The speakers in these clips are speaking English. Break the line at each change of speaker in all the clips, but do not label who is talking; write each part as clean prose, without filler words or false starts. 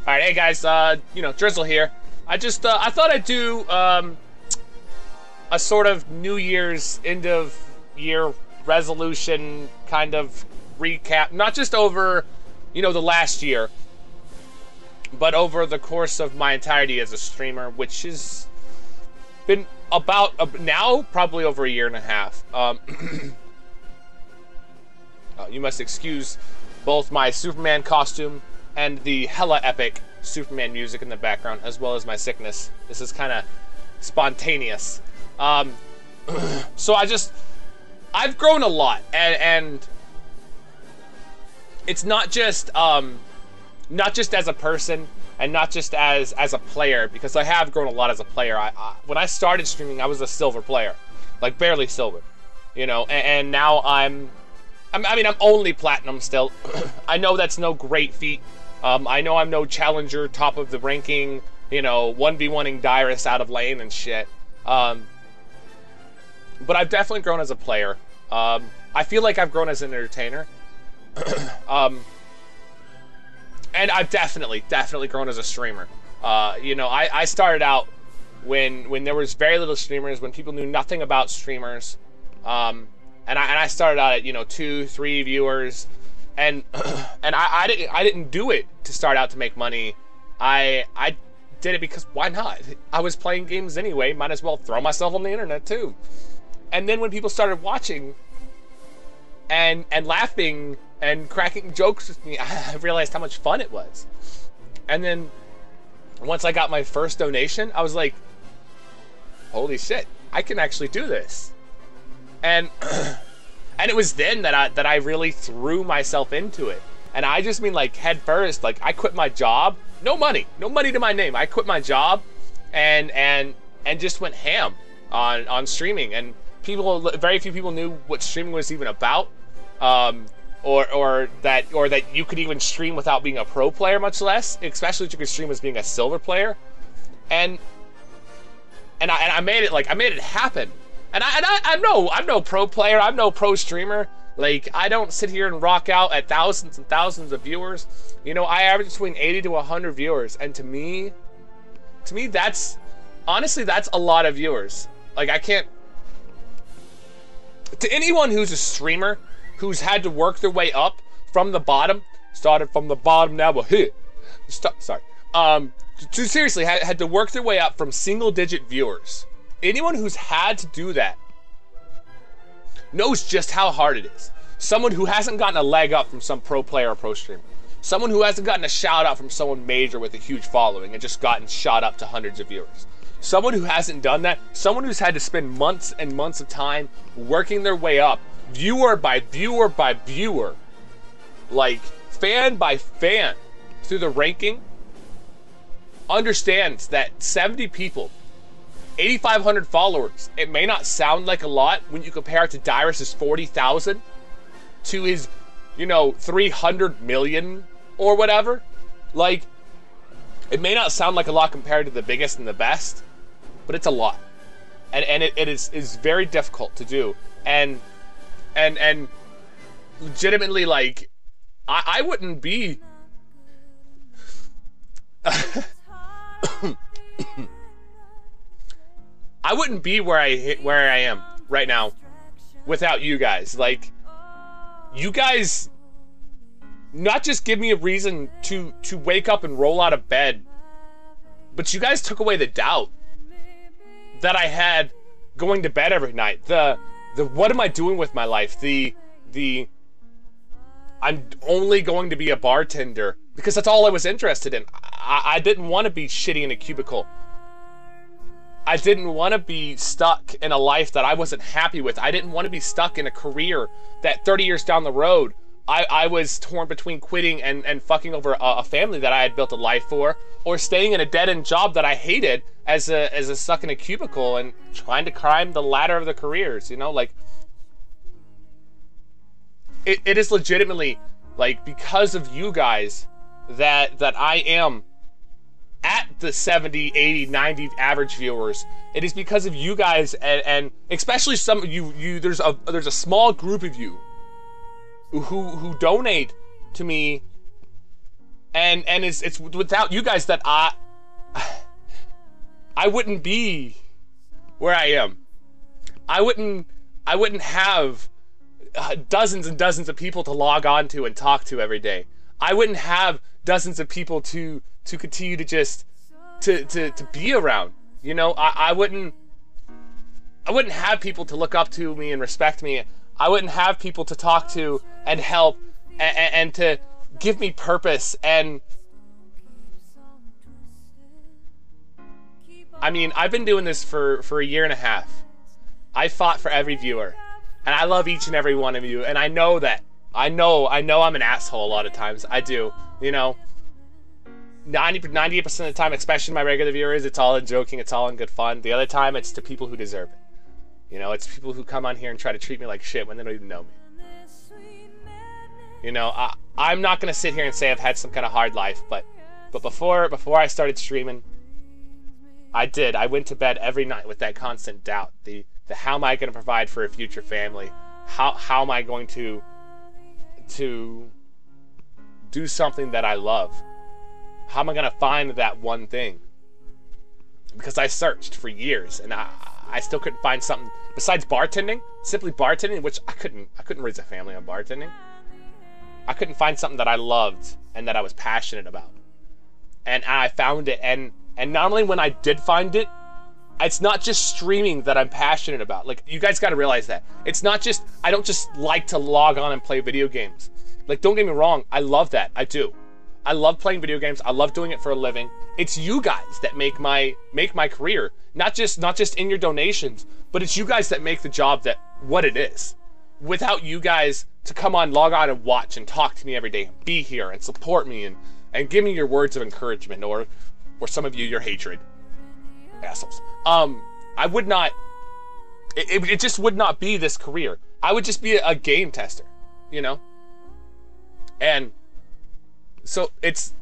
All right, hey guys, Drizzle here. I thought I'd do a sort of New Year's end of year resolution kind of recap, not just over, the last year, but over the course of my entirety as a streamer, which has been about now probably over a year and a half. You must excuse both my Superman costume and the hella epic Superman music in the background, as well as my sickness. This is kind of spontaneous. So I've grown a lot, and it's not just as a person and not just as a player, because I have grown a lot as a player. When I started streaming, I was a silver player, like barely silver, and now I'm only platinum still. I know that's no great feat. I know I'm no challenger, top of the ranking, 1v1ing Drizzt out of lane and shit. But I've definitely grown as a player. I feel like I've grown as an entertainer. And I've definitely grown as a streamer. I started out when there was very little streamers, when people knew nothing about streamers. And I started out at 2, 3 viewers, and I didn't do it to start out to make money. I did it because why not? I was playing games anyway, might as well throw myself on the internet too. And then when people started watching and laughing and cracking jokes with me, I realized how much fun it was. And then once I got my first donation, I was like, holy shit, I can actually do this. And it was then that I really threw myself into it. And I just mean like head first. Like I quit my job, no money to my name. I quit my job and just went ham on streaming. And very few people knew what streaming was even about, or that you could even stream without being a pro player, much less, especially if you could stream as being a silver player. And I made it happen. And I'm no pro player. I'm no pro streamer. Like, I don't sit here and rock out at thousands and thousands of viewers. I average between 80 to 100 viewers, and to me, that's honestly a lot of viewers. Like, I can't. To anyone who's a streamer who's had to work their way up from the bottom, started from the bottom, now we're here. Seriously, had to work their way up from single-digit viewers. Anyone who's had to do that knows just how hard it is. Someone who hasn't gotten a leg up from some pro player or pro streamer. Someone who hasn't gotten a shout out from someone major with a huge following and just gotten shot up to hundreds of viewers. Someone who hasn't done that. Someone who's had to spend months and months of time working their way up, viewer by viewer by viewer, like fan by fan, through the ranking, understands that 70 people, 8,500 followers, it may not sound like a lot when you compare it to Drizst's 40,000 to his, 300 million or whatever. Like, it may not sound like a lot compared to the biggest and the best, but it's a lot. And it is very difficult to do. And legitimately, like, I wouldn't be I wouldn't be where I am right now without you guys. Like, you guys not just give me a reason to wake up and roll out of bed, but you guys took away the doubt that I had going to bed every night. The what am I doing with my life? The I'm only going to be a bartender because that's all I was interested in. I didn't want to be shitty in a cubicle. I didn't want to be stuck in a life that I wasn't happy with. I didn't want to be stuck in a career that 30 years down the road, I was torn between quitting and fucking over a family that I had built a life for, or staying in a dead-end job that I hated as a stuck in a cubicle and trying to climb the ladder of the careers, like, it is legitimately, like, because of you guys that I am at the 70, 80, 90 average viewers. It is because of you guys, and especially some of you there's a small group of you who donate to me And it's without you guys that I wouldn't be where I am. I wouldn't have dozens and dozens of people to log on to and talk to every day. I wouldn't have dozens of people to continue to just to be around. You know, I wouldn't have people to look up to me and respect me. I wouldn't have people to talk to and help and to give me purpose. And I mean, I've been doing this for a year and a half. I fought for every viewer, and I love each and every one of you, and I know that. I know I'm an asshole a lot of times. I do. You know, 98% of the time, especially my regular viewers, it's all in joking, it's all in good fun. The other time, it's to people who deserve it. You know, it's people who come on here and try to treat me like shit when they don't even know me. You know, I'm not gonna sit here and say I've had some kind of hard life, but before I started streaming, I went to bed every night with that constant doubt. The how am I going to provide for a future family? How am I going to do something that I love? How am I going to find that one thing? Because I searched for years and I still couldn't find something besides bartending, simply bartending, which I couldn't raise a family on bartending. I couldn't find something that I loved and that I was passionate about. And I found it, and normally when I did find it, it's not just streaming that I'm passionate about. Like, you guys gotta realize that. It's not just, I don't just like to log on and play video games. Like, don't get me wrong, I love that, I do. I love playing video games, I love doing it for a living. It's you guys that make my career. Not just in your donations, but it's you guys that make the job what it is. Without you guys to come on, log on and watch and talk to me every day, and be here and support me and give me your words of encouragement, or some of you, your hatred. Assholes. I would not, it just would not be this career. I would just be a game tester, you know? And so it's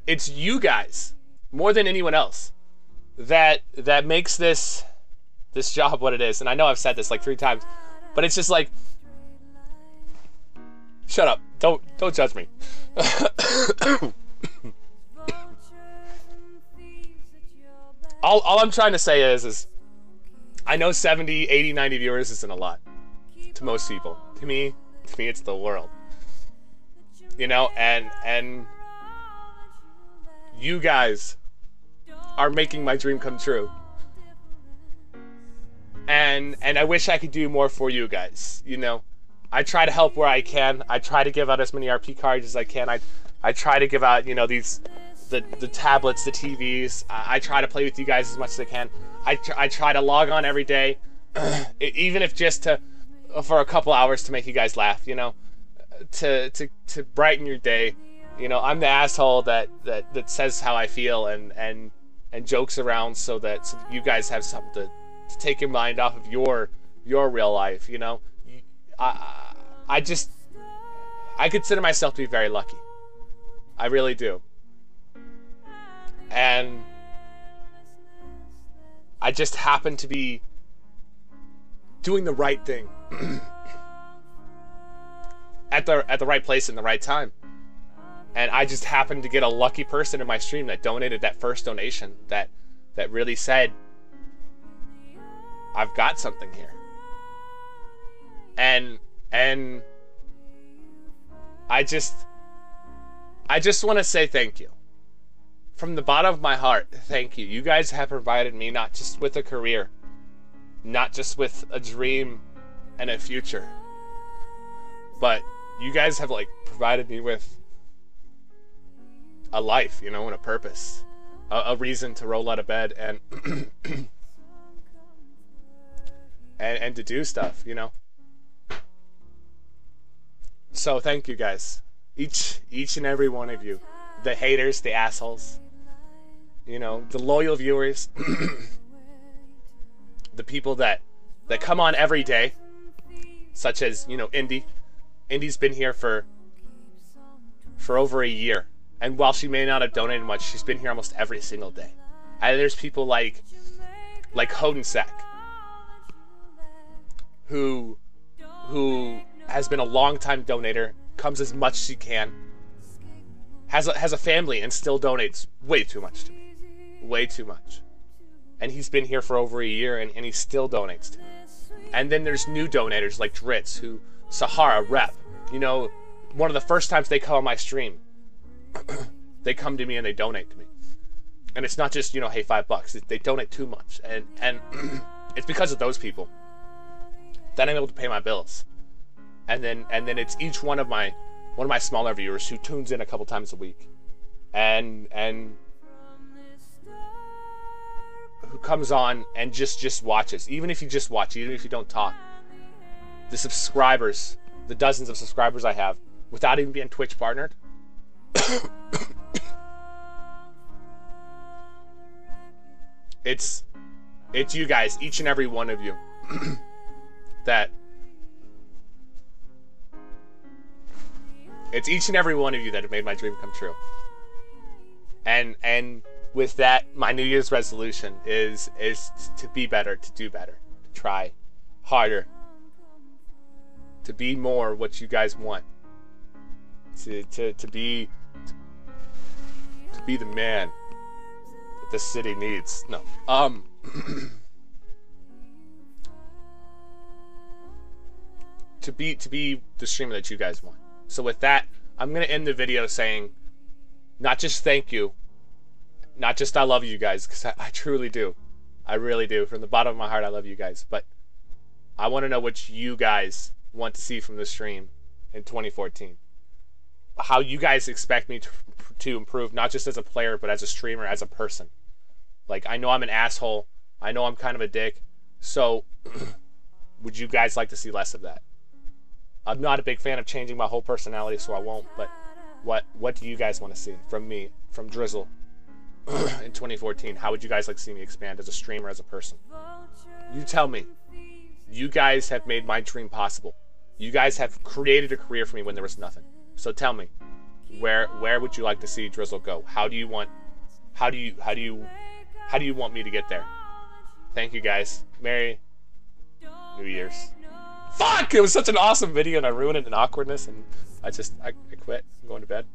you guys, more than anyone else, that makes this job what it is. And I know I've said this like 3 times, but it's just like, shut up. Don't judge me. All I'm trying to say is I know 70, 80, 90 viewers isn't a lot to most people. To me it's the world. You know, and you guys are making my dream come true. And I wish I could do more for you guys, you know. I try to help where I can. I try to give out as many RP cards as I can. I try to give out, you know, the tablets, the TVs. I try to play with you guys as much as I can. I try to log on every day, even if just for a couple hours to make you guys laugh, you know, to brighten your day. You know, I'm the asshole that says how I feel and jokes around so that you guys have something to take your mind off of your real life. You know, I consider myself to be very lucky. I really do. And I just happen to be doing the right thing at the right place in the right time. And I just happened to get a lucky person in my stream that donated that first donation that really said, I've got something here. And I just want to say thank you. From the bottom of my heart, thank you. You guys have provided me not just with a career, not just with a dream and a future, but you guys have like provided me with a life, you know, and a purpose, a reason to roll out of bed and and to do stuff, you know. So thank you guys, each and every one of you, the haters, the assholes, you know, the loyal viewers, the people that come on every day, such as, you know, Indy. Indy's been here for over a year, and while she may not have donated much, she's been here almost every single day. And there's people like Hodensac, who has been a long time donator, comes as much as she can, has a family and still donates way too much to me. Way too much. And he's been here for over a year and he still donates to me. And then there's new donators like Drizzt, who, Sahara, rep. You know, one of the first times they come on my stream, they come to me and they donate to me. And it's not just, you know, hey, $5. They donate too much. And it's because of those people. Then I'm able to pay my bills. And then it's each one of my smaller viewers who tunes in a couple times a week. And who comes on and just watches. Even if you just watch, even if you don't talk. The subscribers, the dozens of subscribers I have, without even being Twitch partnered. It's you guys, each and every one of you, it's each and every one of you that have made my dream come true. And with that, my New Year's resolution is to be better, to do better, to try harder, to be more what you guys want, to be the man that the city needs. No, to be the streamer that you guys want. So with that, I'm gonna end the video saying, not just thank you, not just I love you guys, because I truly do. I really do. From the bottom of my heart, I love you guys. But I want to know what you guys want to see from the stream in 2014. How you guys expect me to improve, not just as a player, but as a streamer, as a person. Like, I know I'm an asshole. I know I'm kind of a dick. So, would you guys like to see less of that? I'm not a big fan of changing my whole personality, so I won't. But what do you guys want to see from me, from Drizzle, in 2014? How would you guys like to see me expand as a streamer, as a person? You tell me. You guys have made my dream possible. You guys have created a career for me when there was nothing. So tell me, where would you like to see Drizzle go? How do you want me to get there? Thank you guys. Merry New Year's. Fuck! It was such an awesome video and I ruined it in awkwardness and I quit. I'm going to bed.